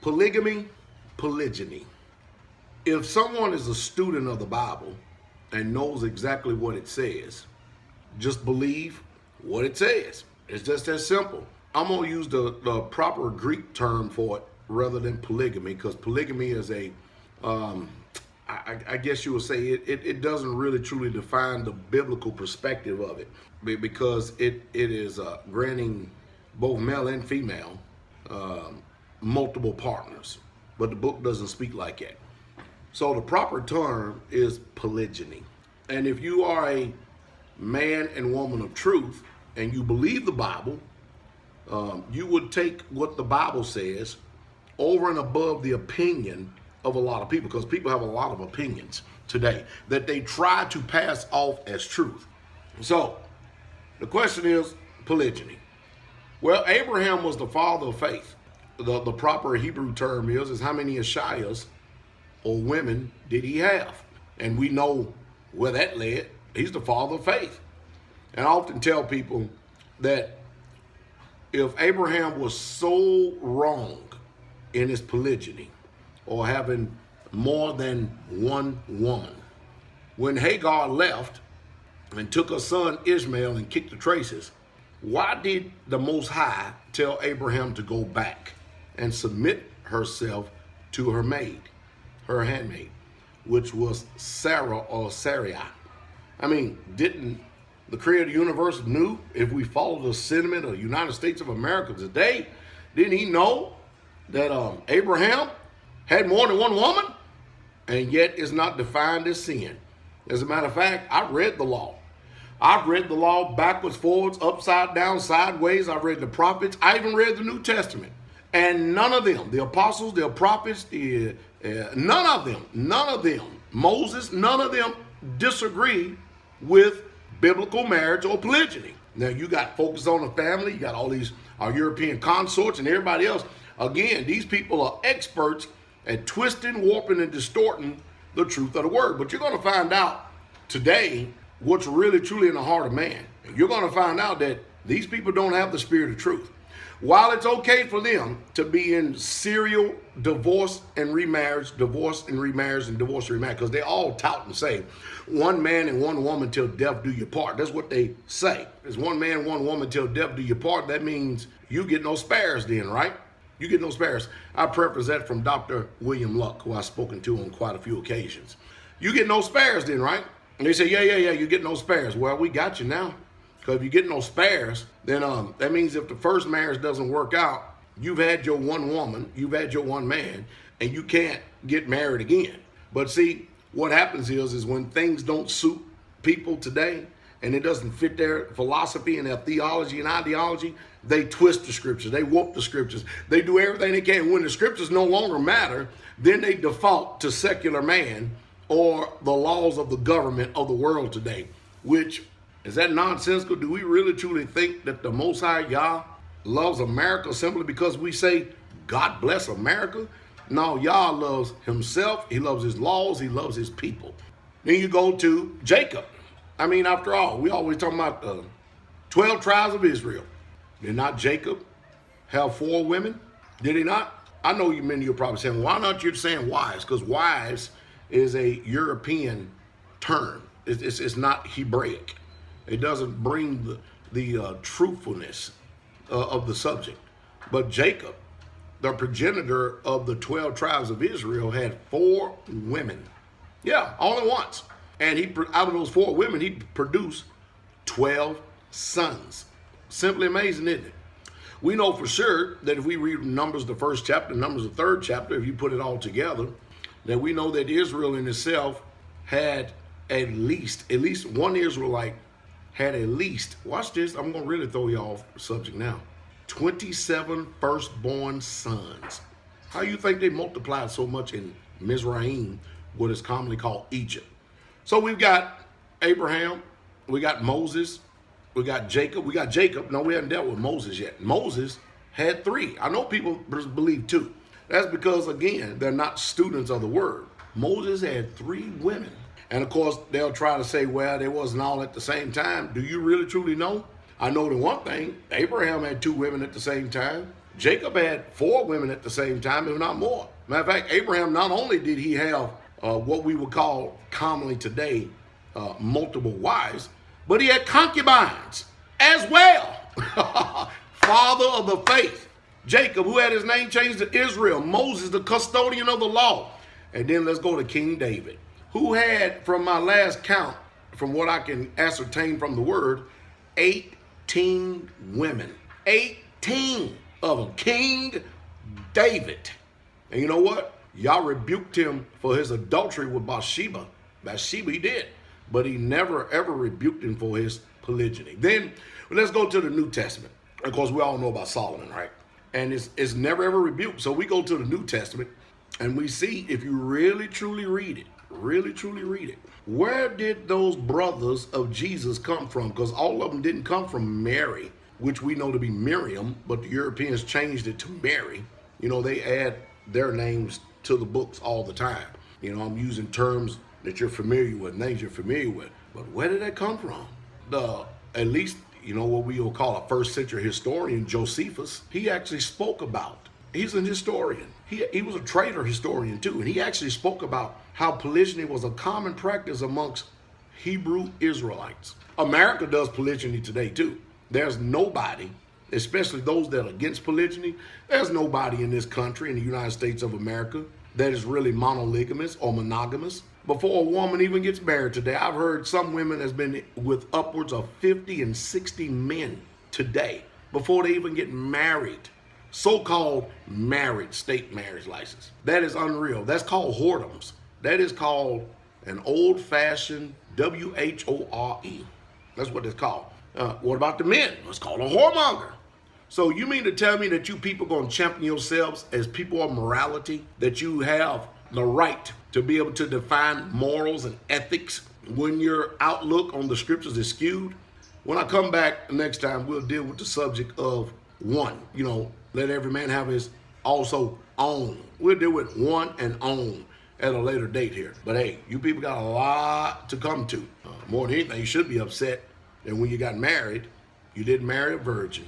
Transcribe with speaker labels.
Speaker 1: Polygamy, polygyny. If someone is a student of the Bible and knows exactly what it says, just believe what it says. It's just that simple. I'm going to use the proper Greek term for it rather than polygamy, because polygamy is I guess you would say it doesn't really truly define the biblical perspective of it, because it is granting both male and female multiple partners. But the book doesn't speak like that. So the proper term is polygyny. And if you are a man and woman of truth and you believe the Bible, you would take what the Bible says over and above the opinion of a lot of people, because people have a lot of opinions today that they try to pass off as truth. So the question is polygyny. Well, Abraham was the father of faith. The proper Hebrew term is how many Ashayas or women did he have? And we know where that led. He's the father of faith. And I often tell people that if Abraham was so wrong in his polygyny, or having more than one woman, when Hagar left and took her son Ishmael and kicked the traces, why did the Most High tell Abraham to go back and submit herself to her maid, her handmaid, which was Sarah or Sarai? I mean, didn't the creator of the universe knew, if we follow the sentiment of the United States of America today, didn't he know that Abraham had more than one woman? And yet it's not defined as sin. As a matter of fact, I read the law. I've read the law backwards, forwards, upside down, sideways. I've read the prophets. I even read the New Testament. And none of them, the apostles, the prophets, none of them, Moses, none of them disagree with biblical marriage or polygyny. Now, you got Focus on the Family, you got all these our European consorts and everybody else. Again, these people are experts at twisting, warping, and distorting the truth of the word. But you're going to find out today what's really truly in the heart of man. And you're going to find out that these people don't have the spirit of truth. While it's okay for them to be in serial divorce and remarriage, divorce and remarriage, and divorce and remarriage, because they all tout and say, one man and one woman till death do you part. That's what they say. It's one man, one woman till death do you part. That means you get no spares then, right? You get no spares. I preface that from Dr. William Luck, who I've spoken to on quite a few occasions. You get no spares then, right? And they say, yeah, you get no spares. Well, we got you now. Because if you get no spares, then that means if the first marriage doesn't work out, you've had your one woman, you've had your one man, and you can't get married again. But see, what happens is when things don't suit people today, and it doesn't fit their philosophy and their theology and ideology, they twist the scriptures, they warp the scriptures, they do everything they can. When the scriptures no longer matter, then they default to secular man or the laws of the government of the world today. Which, is that nonsensical? Do we really truly think that the Most High Yah loves America simply because we say, God bless America? No, Yah loves himself, he loves his laws, he loves his people. Then you go to Jacob. I mean, after all, we always talking about 12 tribes of Israel. Did not Jacob have 4 women? Did he not? I know many of you are probably saying, why not you saying wives? Because wives is a European term. It's not Hebraic. It doesn't bring the truthfulness of the subject. But Jacob, the progenitor of the 12 tribes of Israel, had 4 women. Yeah, only once. And out of those 4 women, he produced 12 sons. Simply amazing, isn't it? We know for sure that if we read Numbers, the 1st chapter, Numbers, the 3rd chapter, if you put it all together, that we know that Israel in itself had at least one Israelite had at least, watch this, I'm going to really throw you off subject now, 27 firstborn sons. How you think they multiplied so much in Mizraim, what is commonly called Egypt? So we've got Abraham, we got Moses, we got Jacob. No, we haven't dealt with Moses yet. Moses had 3. I know people believe 2. That's because, again, they're not students of the word. Moses had 3 women. And of course, they'll try to say, well, they wasn't all at the same time. Do you really truly know? I know the one thing, Abraham had 2 women at the same time. Jacob had 4 women at the same time, if not more. Matter of fact, Abraham, not only did he have what we would call commonly today multiple wives, but he had concubines as well. Father of the faith. Jacob, who had his name changed to Israel. Moses, the custodian of the law. And then let's go to King David, who had, from my last count, from what I can ascertain from the word, 18 women. 18 of them. King David. And you know what? Y'all rebuked him for his adultery with Bathsheba. Bathsheba he did. But he never ever rebuked him for his polygyny. Then let's go to the New Testament. Of course, we all know about Solomon, right? And it's never ever rebuked. So we go to the New Testament and we see, if you really truly read it, where did those brothers of Jesus come from? Because all of them didn't come from Mary, which we know to be Miriam, but the Europeans changed it to Mary. You know, they add their names to the books all the time. You know, I'm using terms that you're familiar with, names you're familiar with. But where did that come from? At least, you know, what we will call a first century historian, Josephus, he actually spoke about, he's an historian. He was a traitor historian too, and he actually spoke about how polygyny was a common practice amongst Hebrew Israelites. America does polygyny today too. There's nobody, especially those that are against polygyny, there's nobody in this country, in the United States of America, that is really monogamous or monogamous. Before a woman even gets married today, I've heard some women has been with upwards of 50 and 60 men today before they even get married. So-called married, state marriage license. That is unreal. That's called whoredoms. That is called an old-fashioned W-H-O-R-E. That's what it's called. What about the men? It's called a whoremonger. So you mean to tell me that you people going to champion yourselves as people of morality, that you have the right to be able to define morals and ethics when your outlook on the scriptures is skewed? When I come back next time, we'll deal with the subject of one. You know, let every man have his also own. We'll deal with one and own at a later date here. But hey, you people got a lot to come to. More than anything, you should be upset that when you got married, you didn't marry a virgin.